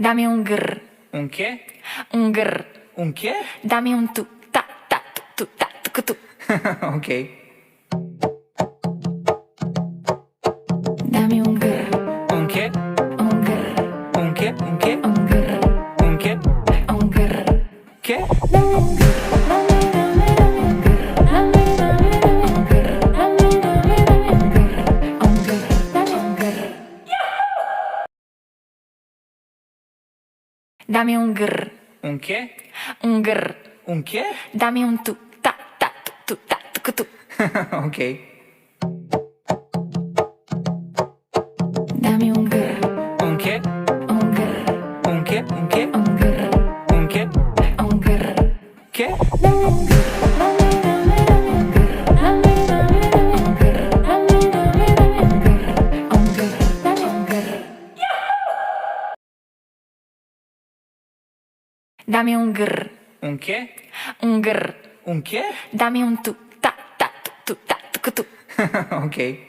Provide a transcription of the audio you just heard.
Dame un grr, Un che? un grr. Un che? Dame un tu, ta, ta, tu, ta, tu, tu. Ok. Dame un grr, Un che? un grr, Un che? Un che? un grr, Un che? un grr. Che? Dame un grr, dame un grr, dame un grr, dame un grr, un grr, dame un grr. Dame un grr, Un che? un grr. Un che? Dame un tu, ta, ta, tu, ta, tu. Ok. Dame un grr, Un che? un grr, Un che? Un che? un grr, Un che? un grr. Che? Dame un grr, dame un grr, dame un grr, dame un grr, un grr, dame un grr. Dame un grr, Un che? un grr. Un che? Dame un tu, ta, tu, ta, tu. Ok.